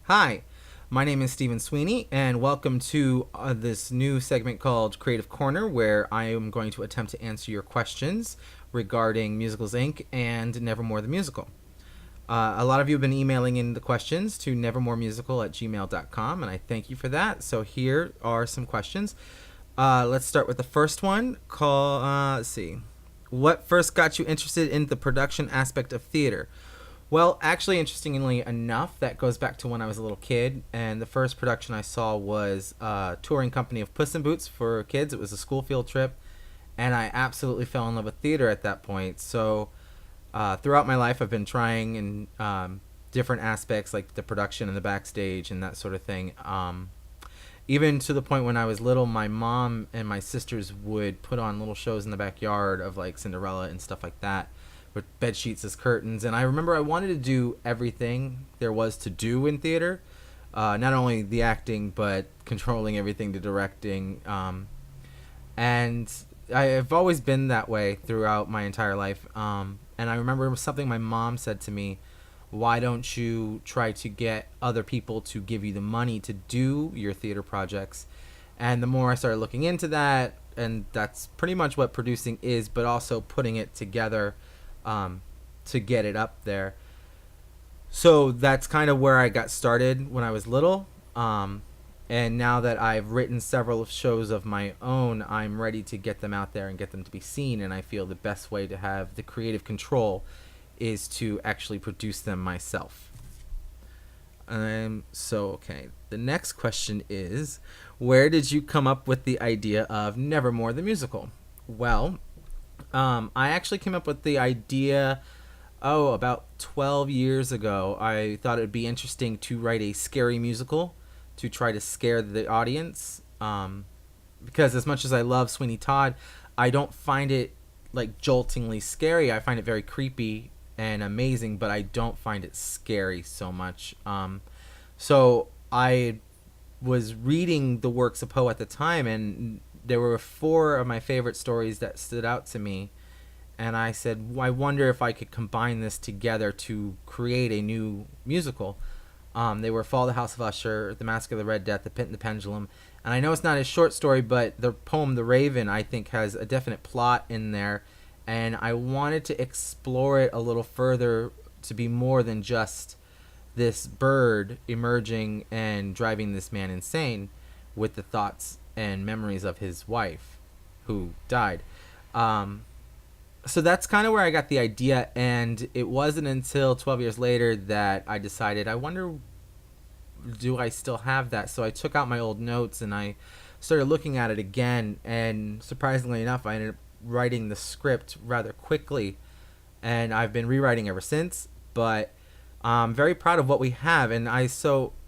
Hi, my name is Stephen Sweeney, and welcome to this new segment called Creative Corner, where I am going to attempt to answer your questions regarding Musicals Inc. and Nevermore the Musical. A lot of you have been emailing in the questions to nevermoremusical@gmail.com, and I thank you for that. So here are some questions. Let's start with the first one. Let's see. What first got you interested in the production aspect of theater? Well, actually, interestingly enough, that goes back to when I was a little kid, and the first production I saw was a touring company of Puss in Boots for kids. It was a school field trip, and I absolutely fell in love with theater at that point. So throughout my life, I've been trying in different aspects, like the production and the backstage and that sort of thing. Even to the point when I was little, my mom and my sisters would put on little shows in the backyard of like Cinderella and stuff like that, with bed sheets as curtains. And I remember I wanted to do everything there was to do in theater, not only the acting but controlling everything, the directing, and I've always been that way throughout my entire life. And I remember something my mom said to me: why don't you try to get other people to give you the money to do your theater projects? And the more I started looking into that, and that's pretty much what producing is, but also putting it together to get it up there. So that's kind of where I got started when I was little. And now that I've written several shows of my own, I'm ready to get them out there and get them to be seen. And I feel the best way to have the creative control is to actually produce them myself. Okay. The next question is, where did you come up with the idea of Nevermore the Musical? Well, I actually came up with the idea, about 12 years ago. I thought it would be interesting to write a scary musical to try to scare the audience. Because as much as I love Sweeney Todd, I don't find it like joltingly scary. I find it very creepy and amazing, but I don't find it scary so much. So I was reading the works of Poe at the time, and there were 4 of my favorite stories that stood out to me, and I said, I wonder if I could combine this together to create a new musical. They were Fall, the House of Usher, The Mask of the Red Death, The Pit and the Pendulum, and I know it's not a short story, but the poem The Raven, I think, has a definite plot in there, and I wanted to explore it a little further to be more than just this bird emerging and driving this man insane with the thoughts and memories of his wife who died. So that's kind of where I got the idea, and it wasn't until 12 years later that I decided, I wonder, do I still have that? So I took out my old notes and I started looking at it again, and surprisingly enough, I ended up writing the script rather quickly, and I've been rewriting ever since. But I'm very proud of what we have. And I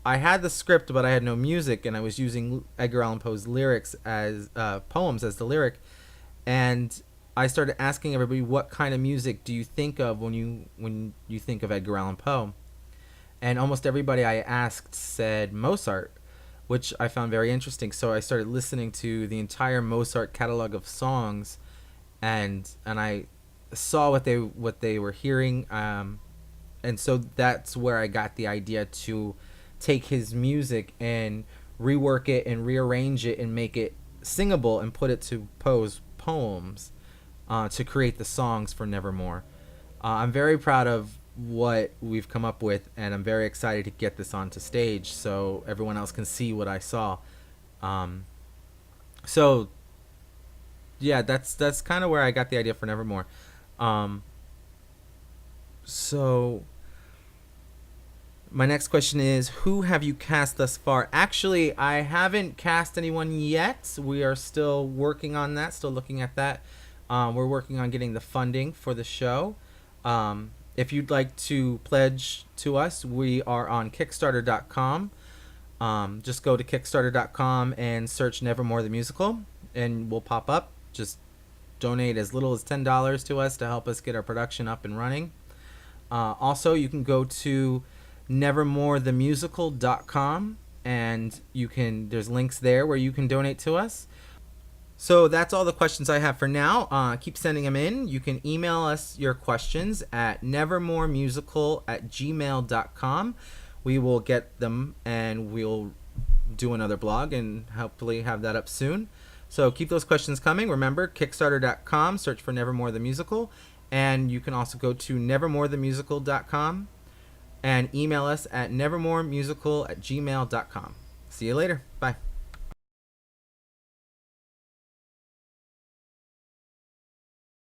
had the script, but I had no music, and I was using Edgar Allan Poe's lyrics as poems as the lyric. And I started asking everybody, what kind of music do you think of when you think of Edgar Allan Poe? And almost everybody I asked said Mozart, which I found very interesting. So I started listening to the entire Mozart catalog of songs, and I saw what they were hearing. And so that's where I got the idea to take his music and rework it and rearrange it and make it singable and put it to Poe's poems to create the songs for Nevermore. I'm very proud of what we've come up with, and I'm very excited to get this onto stage so everyone else can see what I saw. So yeah, that's kind of where I got the idea for Nevermore. So my next question is, who have you cast thus far? Actually, I haven't cast anyone yet. We are still working on that, still looking at that. We're working on getting the funding for the show. If you'd like to pledge to us, we are on Kickstarter.com. Just go to Kickstarter.com and search Nevermore the Musical, and we'll pop up. Just donate as little as $10 to us to help us get our production up and running. Also, you can go to nevermorethemusical.com, and there's links there where you can donate to us. So that's all the questions I have for now. Keep sending them in. You can email us your questions at nevermoremusical@gmail.com. we will get them and we'll do another blog and hopefully have that up soon. So keep those questions coming. Remember, Kickstarter.com, search for Nevermore the Musical. And you can also go to nevermorethemusical.com and email us at nevermoremusical@gmail.com. See you later. Bye.